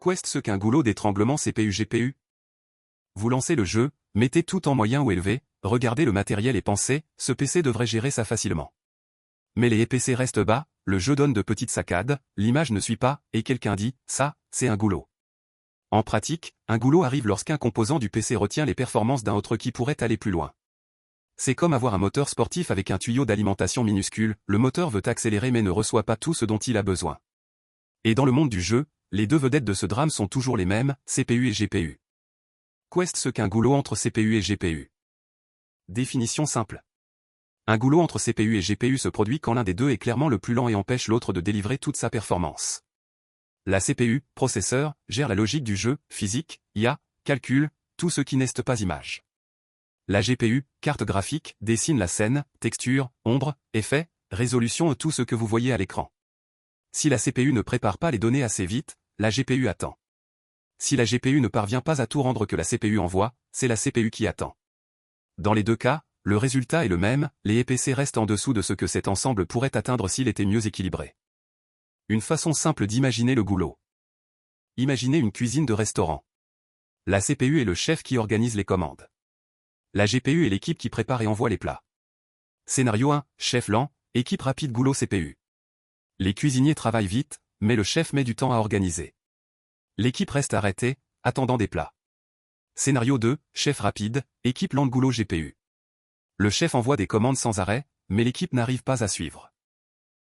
Qu'est ce qu'un goulot d'étranglement CPU-GPU? Vous lancez le jeu, mettez tout en moyen ou élevé, regardez le matériel et pensez, ce PC devrait gérer ça facilement. Mais les PC restent bas, le jeu donne de petites saccades, l'image ne suit pas, et quelqu'un dit, ça, c'est un goulot. En pratique, un goulot arrive lorsqu'un composant du PC retient les performances d'un autre qui pourrait aller plus loin. C'est comme avoir un moteur sportif avec un tuyau d'alimentation minuscule, le moteur veut accélérer mais ne reçoit pas tout ce dont il a besoin. Et dans le monde du jeu, les deux vedettes de ce drame sont toujours les mêmes, CPU et GPU. Qu'est ce qu'un goulot entre CPU et GPU? Définition simple. Un goulot entre CPU et GPU se produit quand l'un des deux est clairement le plus lent et empêche l'autre de délivrer toute sa performance. La CPU, processeur, gère la logique du jeu, physique, IA, calcul, tout ce qui n'est pas image. La GPU, carte graphique, dessine la scène, texture, ombre, effets, résolution et tout ce que vous voyez à l'écran. Si la CPU ne prépare pas les données assez vite, la GPU attend. Si la GPU ne parvient pas à tout rendre que la CPU envoie, c'est la CPU qui attend. Dans les deux cas, le résultat est le même, les PC restent en dessous de ce que cet ensemble pourrait atteindre s'il était mieux équilibré. Une façon simple d'imaginer le goulot. Imaginez une cuisine de restaurant. La CPU est le chef qui organise les commandes. La GPU est l'équipe qui prépare et envoie les plats. Scénario 1, chef lent, équipe rapide goulot CPU. Les cuisiniers travaillent vite, mais le chef met du temps à organiser. L'équipe reste arrêtée, attendant des plats. Scénario 2, chef rapide, équipe lente goulot GPU. Le chef envoie des commandes sans arrêt, mais l'équipe n'arrive pas à suivre.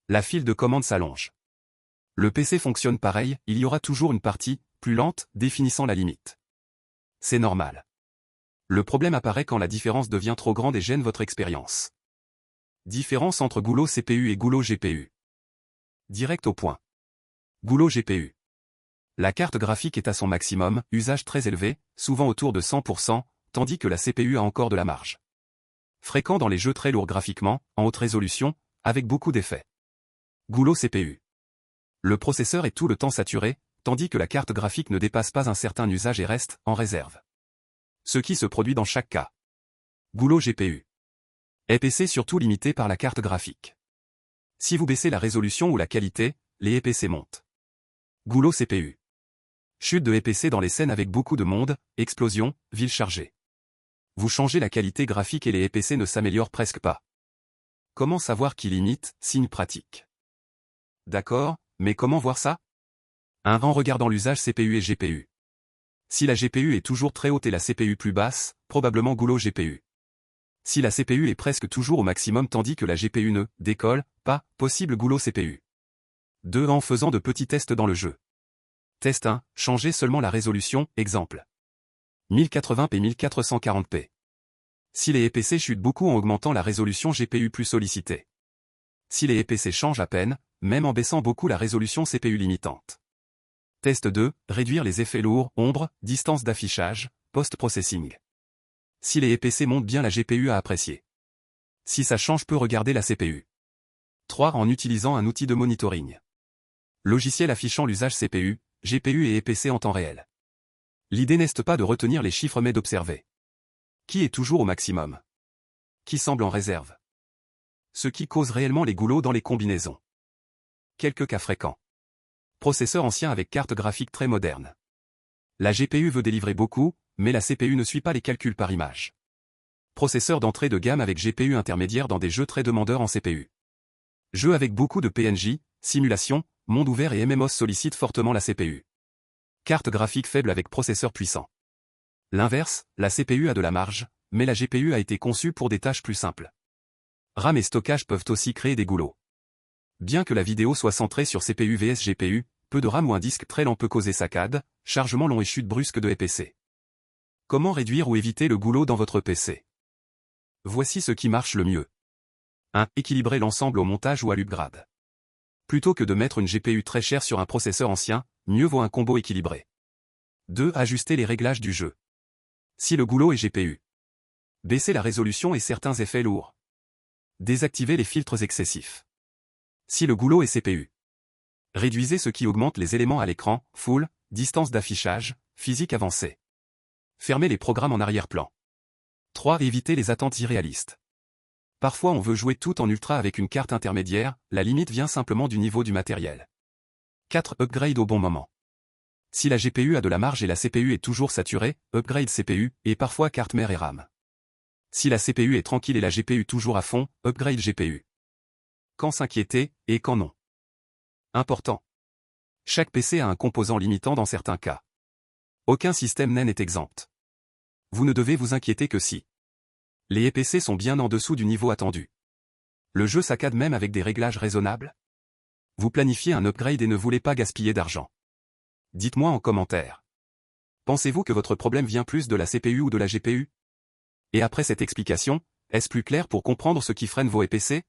La file de commandes s'allonge. Le PC fonctionne pareil, il y aura toujours une partie, plus lente, définissant la limite. C'est normal. Le problème apparaît quand la différence devient trop grande et gêne votre expérience. Différence entre goulot CPU et goulot GPU. Direct au point. Goulot GPU. La carte graphique est à son maximum, usage très élevé, souvent autour de 100%, tandis que la CPU a encore de la marge. Fréquent dans les jeux très lourds graphiquement, en haute résolution, avec beaucoup d'effets. Goulot CPU. Le processeur est tout le temps saturé, tandis que la carte graphique ne dépasse pas un certain usage et reste en réserve. Ce qui se produit dans chaque cas. Goulot GPU. PC surtout limité par la carte graphique. Si vous baissez la résolution ou la qualité, les PC montent. Goulot CPU. Chute de PC dans les scènes avec beaucoup de monde, explosion, ville chargée. Vous changez la qualité graphique et les PC ne s'améliorent presque pas. Comment savoir qui limite, signe pratique. D'accord, mais comment voir ça? En regardant l'usage CPU et GPU. Si la GPU est toujours très haute et la CPU plus basse, probablement goulot GPU. Si la CPU est presque toujours au maximum tandis que la GPU ne décolle pas, possible goulot CPU. 2. En faisant de petits tests dans le jeu. Test 1, changez seulement la résolution, exemple. 1080p 1440p. Si les PC chutent beaucoup en augmentant la résolution GPU plus sollicitée. Si les PC changent à peine, même en baissant beaucoup la résolution CPU limitante. Test 2, réduire les effets lourds, ombre, distance d'affichage, post-processing. Si les PC montent bien la GPU à apprécier. Si ça change peu regarder la CPU. 3. En utilisant un outil de monitoring. Logiciel affichant l'usage CPU, GPU et PC en temps réel. L'idée n'est pas de retenir les chiffres mais d'observer. Qui est toujours au maximum? Qui semble en réserve? Ce qui cause réellement les goulots dans les combinaisons. Quelques cas fréquents. Processeur ancien avec carte graphique très moderne. La GPU veut délivrer beaucoup, mais la CPU ne suit pas les calculs par image. Processeur d'entrée de gamme avec GPU intermédiaire dans des jeux très demandeurs en CPU. Jeux avec beaucoup de PNJ, simulation, monde ouvert et MMOs sollicitent fortement la CPU. Carte graphique faible avec processeur puissant. L'inverse, la CPU a de la marge, mais la GPU a été conçue pour des tâches plus simples. RAM et stockage peuvent aussi créer des goulots. Bien que la vidéo soit centrée sur CPU vs GPU, peu de RAM ou un disque très lent peut causer saccades, chargement long et chute brusque de PC. Comment réduire ou éviter le goulot dans votre PC? Voici ce qui marche le mieux. 1. Équilibrer l'ensemble au montage ou à l'upgrade. Plutôt que de mettre une GPU très chère sur un processeur ancien, mieux vaut un combo équilibré. 2. Ajuster les réglages du jeu. Si le goulot est GPU. Baisser la résolution et certains effets lourds. Désactiver les filtres excessifs. Si le goulot est CPU. Réduisez ce qui augmente les éléments à l'écran, full, distance d'affichage, physique avancée. Fermez les programmes en arrière-plan. 3. Évitez les attentes irréalistes. Parfois on veut jouer tout en ultra avec une carte intermédiaire, la limite vient simplement du niveau du matériel. 4. Upgrade au bon moment. Si la GPU a de la marge et la CPU est toujours saturée, upgrade CPU, et parfois carte mère et RAM. Si la CPU est tranquille et la GPU toujours à fond, upgrade GPU. Quand s'inquiéter, et quand non. Important. Chaque PC a un composant limitant dans certains cas. Aucun système NAND n'est exempt. Vous ne devez vous inquiéter que si les PC sont bien en dessous du niveau attendu. Le jeu saccade même avec des réglages raisonnables. Vous planifiez un upgrade et ne voulez pas gaspiller d'argent. Dites-moi en commentaire. Pensez-vous que votre problème vient plus de la CPU ou de la GPU? Et après cette explication, est-ce plus clair pour comprendre ce qui freine vos PC?